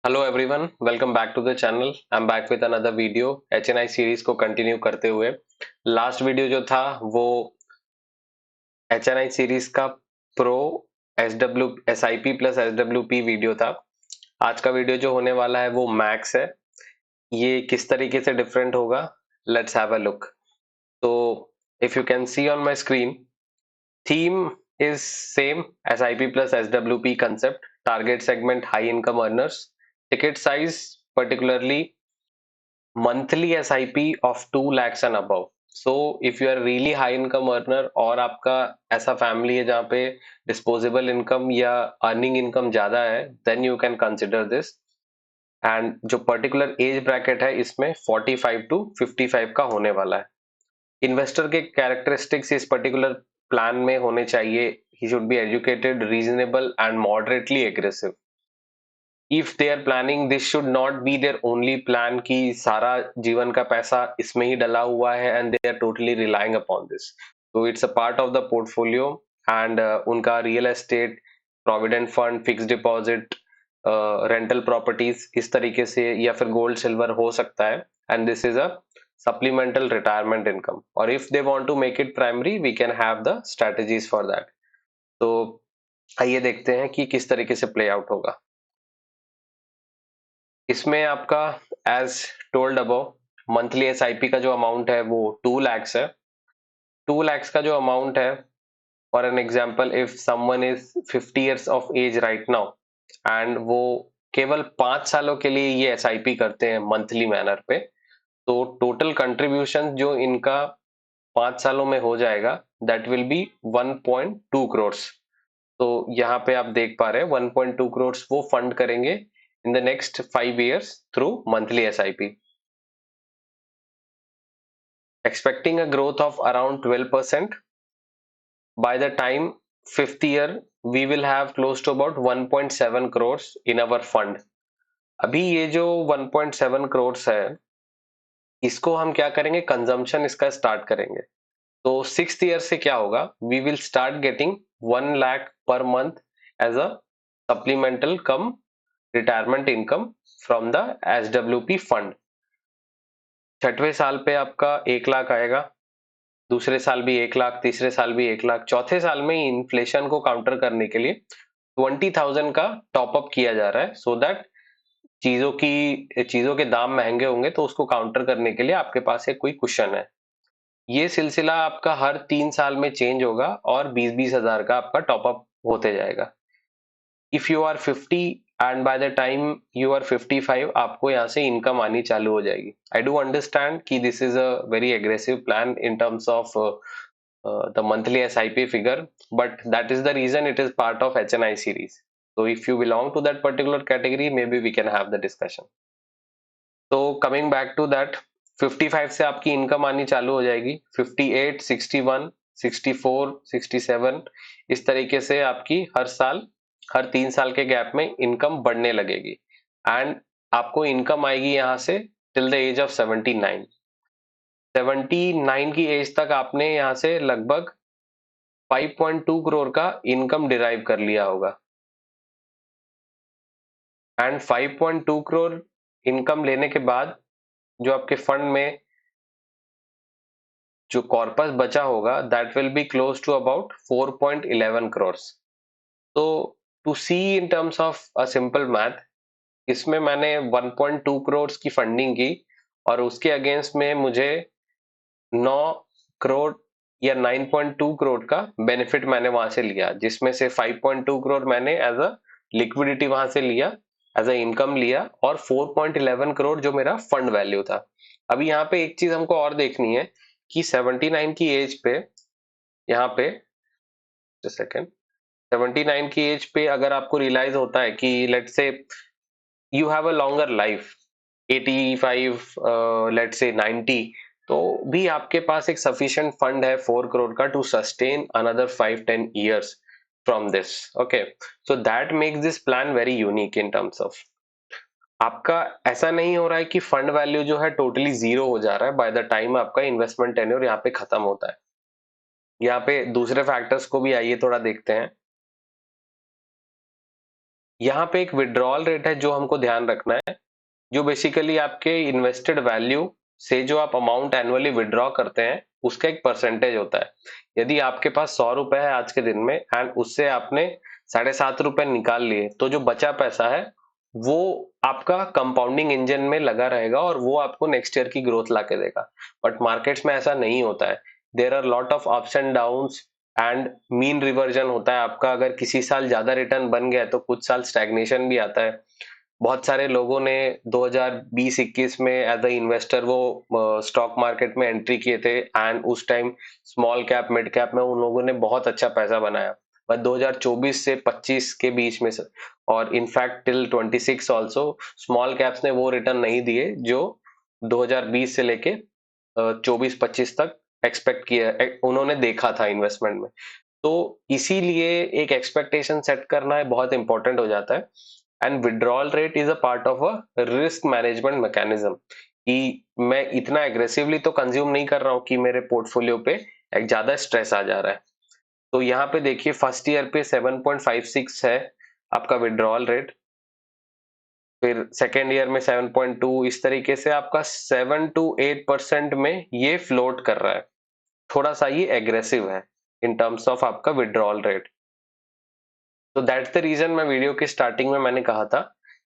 Hello everyone, welcome back to the channel. I am back with another video. HNI series को continue करते हुए last video जो था वो एचएनआई सीरीज का pro SIP plus SWP video था। आज का वीडियो जो होने वाला है वो मैक्स है। ये किस तरीके से डिफरेंट होगा, लेट्स हैव अ लुक। तो if you can see on my screen, theme is same SIP plus SWP concept, target segment high income earners, ticket size particularly monthly SIP of 2 lakhs and above. So if you are really high income earner और आपका ऐसा family है जहाँ पे disposable income या earning income ज्यादा है, then you can consider this. And जो पर्टिकुलर एज ब्रैकेट है इसमें 45 टू 55 का होने वाला है। इन्वेस्टर के कैरेक्टरिस्टिक्स इस पर्टिकुलर प्लान में होने चाहिए। He should be educated, reasonable and moderately aggressive. If they are planning, this should not be there only plan कि सारा जीवन का पैसा इसमें ही डला हुआ है and they are totally relying upon this. तो it's a part of the portfolio and उनका real estate, provident fund, fix deposit, rental properties इस तरीके से या फिर गोल्ड सिल्वर हो सकता है। And this is a supplemental retirement income, or if they want to make it primary we can have the strategies for that. तो आइए देखते हैं कि किस तरीके से प्ले आउट होगा। इसमें आपका as told above monthly SIP का जो अमाउंट है वो 2 lakhs है। 2 lakhs का जो अमाउंट है, for an example, if someone is 50 years of age right now and वो केवल 5 सालों के लिए ये एसआईपी करते हैं मंथली मैनर पे, तो टोटल कंट्रीब्यूशन जो इनका 5 सालों में हो जाएगा दैट विल बी 1.2 करोड़। तो यहाँ पे आप देख पा रहे हैं 1.2 करोड़ वो फंड करेंगे in the next 5 years through monthly SIP, expecting a growth of around 12%. By the time 5th year we will have close to about 1.7 crores in our fund. अभी ये जो 1.7 करोड़ है इसको हम क्या करेंगे, कंजम्पशन इसका स्टार्ट करेंगे। तो 6th ईयर से क्या होगा, we will start getting 1 lakh per month as a supplemental cum retirement income from the SWP fund. छठवें साल पे आपका 1 लाख आएगा, दूसरे साल भी 1 लाख, तीसरे साल भी 1 लाख, चौथे साल में इन्फ्लेशन को काउंटर करने के लिए 20,000 का टॉपअप किया जा रहा है, सो दैट चीजों के दाम महंगे होंगे तो उसको काउंटर करने के लिए आपके पास एक कोई कुशन है। ये सिलसिला आपका हर 3 साल में चेंज होगा और 20-20 हजार का आपका टॉपअप होते जाएगा। If you are 50 and by the time you are 55 आपको यहाँ से इनकम आनी चालू हो जाएगी। आई डू अंडरस्टैंड कि this is a very aggressive plan in terms of the monthly SIP figure, but that is the reason it is part of HNI series. So if you belong to that particular category, maybe we can have the discussion. तो coming back to that, 55 से आपकी income आनी चालू हो जाएगी, 58, 61, 64, 67 इस तरीके से आपकी हर साल, हर 3 साल के गैप में इनकम बढ़ने लगेगी एंड आपको इनकम आएगी यहाँ से टिल द एज ऑफ 79। 79 की एज तक आपने यहाँ से लगभग 5.2 करोड़ का इनकम डिराइव कर लिया होगा एंड 5.2 करोड़ इनकम लेने के बाद जो आपके फंड में जो कॉर्पस बचा होगा that will be close to about 4.11 crore. तो to see in terms of a simple math, इसमें मैंने 1.2 करोड़ की फंडिंग की और उसके अगेंस्ट में मुझे 9 करोड़ या 9.2 करोड़ का बेनिफिट मैंने वहां से लिया, जिसमें से 5.2 करोड़ मैंने एज अ लिक्विडिटी वहां से लिया, एज अ इनकम लिया, और 4.11 करोड़ जो मेरा फंड वैल्यू था। अभी यहाँ पे एक चीज हमको और देखनी है कि 79 की एज पे, यहाँ पे सेकेंड, 79 की एज पे अगर आपको रियलाइज होता है कि let's say you have a longer life, 85 let's say 90, तो भी आपके पास एक सफिशिएंट फंड है 4 करोड़ का to sustain another 5-10 years from this. Okay, so that makes this plan very unique in terms of, आपका ऐसा नहीं हो रहा है कि फंड वैल्यू जो है टोटली जीरो हो जा रहा है बाय द टाइम आपका इन्वेस्टमेंट टेन्योर यहाँ पे खत्म होता है। यहाँ पे दूसरे फैक्टर्स को भी आइए थोड़ा देखते हैं। यहाँ पे एक विड्रॉल रेट है जो हमको ध्यान रखना है, जो बेसिकली आपके इन्वेस्टेड वैल्यू से जो आप अमाउंट एनुअली विड्रॉ करते हैं उसका एक परसेंटेज होता है। यदि आपके पास 100 रुपए है आज के दिन में एंड उससे आपने 7.5 रुपए निकाल लिए, तो जो बचा पैसा है वो आपका कंपाउंडिंग इंजन में लगा रहेगा और वो आपको नेक्स्ट ईयर की ग्रोथ ला के देगा। बट मार्केट्स में ऐसा नहीं होता है। There are lot of ups and downs and mean reversion होता है आपका। अगर किसी साल ज्यादा रिटर्न बन गया तो कुछ साल स्टैग्नेशन भी आता है। बहुत सारे लोगों ने 2020-21 में एज अ इन्वेस्टर वो स्टॉक मार्केट में एंट्री किए थे एंड उस time small cap mid cap में उन लोगों ने बहुत अच्छा पैसा बनाया। पर 2024 से 25 के बीच में और in fact till 26 also small caps ने वो रिटर्न नहीं दिए जो 2020 से लेके 24-25 तक एक्सपेक्ट किया उन्होंने देखा था इन्वेस्टमेंट में। तो इसीलिए एक एक्सपेक्टेशन सेट करना है बहुत इंपॉर्टेंट हो जाता है। And withdrawal rate is a part of a risk management mechanism कि मैं इतना एग्रेसिवली तो कंज्यूम नहीं कर रहा हूं कि मेरे पोर्टफोलियो पे एक ज्यादा स्ट्रेस आ जा रहा है। तो यहाँ पे देखिए फर्स्ट ईयर पे 7.56 है आपका विड्रॉल रेट, फिर सेकेंड ईयर में 7.2, इस तरीके से आपका 7 to 8% में ये फ्लोट कर रहा है। थोड़ा सा ये एग्रेसिव है इन टर्म्स ऑफ आपका विड्रॉल रेट। तो दैट्स द रीजन मैं वीडियो के स्टार्टिंग में मैंने कहा था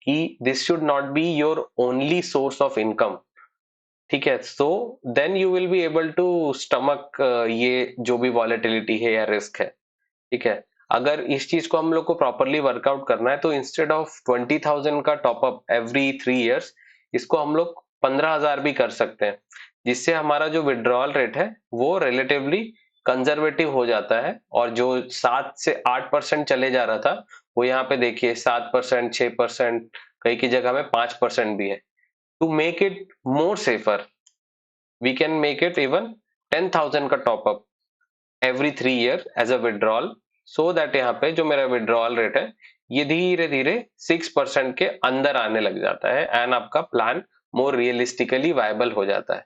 कि this should not be your only source of income. ठीक है, so then you will be able to stomach ये जो भी वॉलेटिलिटी है या रिस्क है। ठीक है, अगर इस चीज को हम लोग को प्रॉपरली वर्कआउट करना है तो इंस्टेड ऑफ 20,000 का टॉपअप एवरी 3 इयर्स, इसको हम लोग 15,000 भी कर सकते हैं, जिससे हमारा जो विड्रॉल रेट है वो रिलेटिवली कंजर्वेटिव हो जाता है। और जो 7 से 8% चले जा रहा था वो यहाँ पे देखिए 7%, 6%, कई की जगह में 5% भी है। To make it more safer we can make it even 10,000 का top up every 3 year as a withdrawal, so that यहाँ पे जो मेरा विड्रॉल रेट है ये धीरे धीरे 6% के अंदर आने लग जाता है एंड आपका प्लान मोर रियलिस्टिकली वायबल हो जाता है।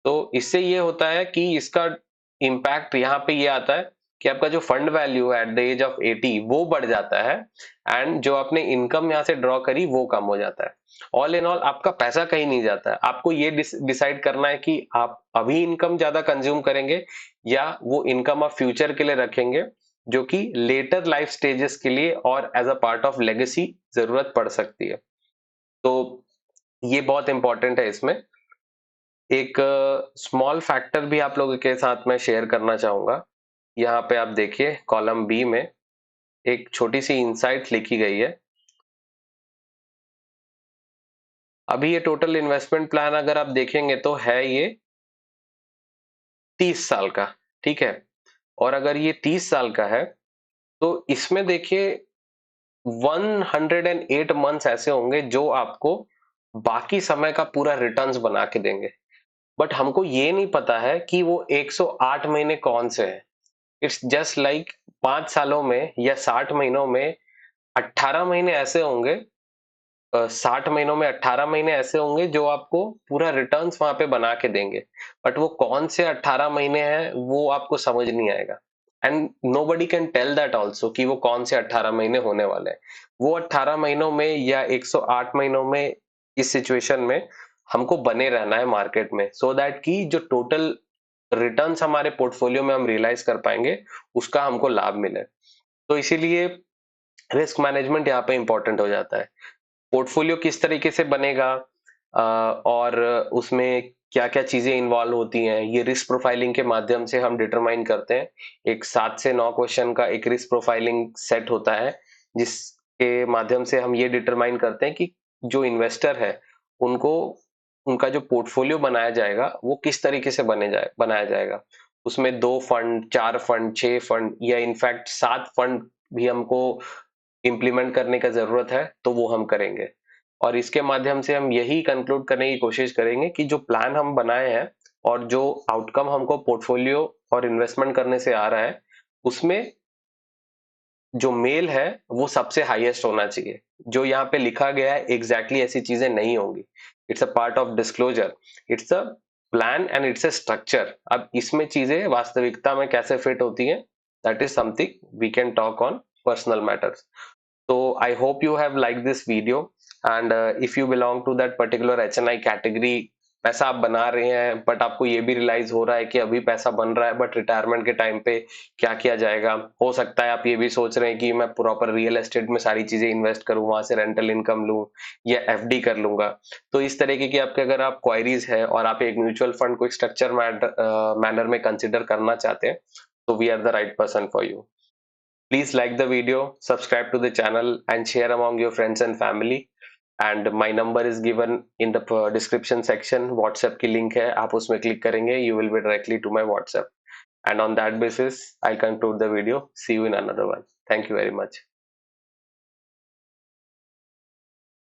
तो इससे ये होता है कि इसका इम्पैक्ट यहाँ पे ये आता है कि आपका जो फंड वैल्यू है एट द एज ऑफ 80 वो बढ़ जाता है एंड जो आपने इनकम यहाँ से ड्रॉ करी वो कम हो जाता है। ऑल इन ऑल आपका पैसा कहीं नहीं जाता है। आपको ये डिसाइड करना है कि आप अभी इनकम ज्यादा कंज्यूम करेंगे या वो इनकम आप फ्यूचर के लिए रखेंगे, जो कि लेटर लाइफ स्टेजेस के लिए और as a part of legacy जरूरत पड़ सकती है। तो ये बहुत इंपॉर्टेंट है। इसमें एक स्मॉल फैक्टर भी आप लोगों के साथ मैं शेयर करना चाहूंगा। यहाँ पे आप देखिए कॉलम बी में एक छोटी सी इंसाइट लिखी गई है। अभी ये टोटल इन्वेस्टमेंट प्लान अगर आप देखेंगे तो है ये 30 साल का। ठीक है, और अगर ये 30 साल का है तो इसमें देखिए 108 मंथ्स ऐसे होंगे जो आपको बाकी समय का पूरा रिटर्न्स बना के देंगे। बट हमको ये नहीं पता है कि वो 108 महीने कौन से हैं। इट्स जस्ट लाइक 5 सालों में या 60 महीनों में 18 महीने ऐसे होंगे, 60 महीनों में 18 महीने ऐसे होंगे जो आपको पूरा रिटर्न्स वहां पे बना के देंगे। बट वो कौन से 18 महीने हैं वो आपको समझ नहीं आएगा and nobody can tell that also कि वो कौन से 18 महीने होने वाले हैं। वो 18 महीनों में या 108 महीनों में इस सिचुएशन में हमको बने रहना है मार्केट में, सो दैट कि जो टोटल रिटर्न्स हमारे पोर्टफोलियो में हम रियलाइज कर पाएंगे उसका हमको लाभ मिले। तो इसीलिए रिस्क मैनेजमेंट यहाँ पे इंपॉर्टेंट हो जाता है। पोर्टफोलियो किस तरीके से बनेगा और उसमें क्या क्या चीजें इन्वॉल्व होती हैं, ये रिस्क प्रोफाइलिंग के माध्यम से हम डिटरमाइन करते हैं। एक 7 से 9 क्वेश्चन का एक रिस्क प्रोफाइलिंग सेट होता है जिसके माध्यम से हम ये डिटरमाइन करते हैं कि जो इन्वेस्टर है उनको उनका जो पोर्टफोलियो बनाया जाएगा वो किस तरीके से बनाया जाएगा। उसमें 2 फंड, 4 फंड, 6 फंड या इनफैक्ट 7 फंड भी हमको इम्प्लीमेंट करने का जरूरत है तो वो हम करेंगे। और इसके माध्यम से हम यही कंक्लूड करने की कोशिश करेंगे कि जो प्लान हम बनाए हैं और जो आउटकम हमको पोर्टफोलियो और इन्वेस्टमेंट करने से आ रहा है उसमें जो मेल है वो सबसे हाईएस्ट होना चाहिए। जो यहाँ पे लिखा गया है एग्जैक्टली ऐसी चीजें नहीं होंगी। It's a part of disclosure, it's a plan and it's a structure. अब इसमें चीजें वास्तविकता में कैसे फिट होती हैं that is something we can talk on personal matters. So I hope you have liked this video, and if you belong to that particular HNI category, पैसा आप बना रहे हैं बट आपको ये भी रियलाइज हो रहा है कि अभी पैसा बन रहा है बट रिटायरमेंट के टाइम पे क्या किया जाएगा। हो सकता है आप ये भी सोच रहे हैं कि मैं प्रॉपर रियल एस्टेट में सारी चीजें इन्वेस्ट करूं, वहां से रेंटल इनकम लूं या एफडी कर लूंगा। तो इस तरीके की आपके अगर आप क्वायरीज है और आप एक म्यूचुअल फंड को एक स्ट्रक्चर मैनर में कंसिडर करना चाहते हैं, तो we are the right person for you. Please like the video, subscribe to the channel and share among your friends and family. And my number is given in the description section. WhatsApp की link है, आप उसमें click करेंगे, you will be directly to my WhatsApp. And on that basis, I conclude the video. See you in another one. Thank you very much.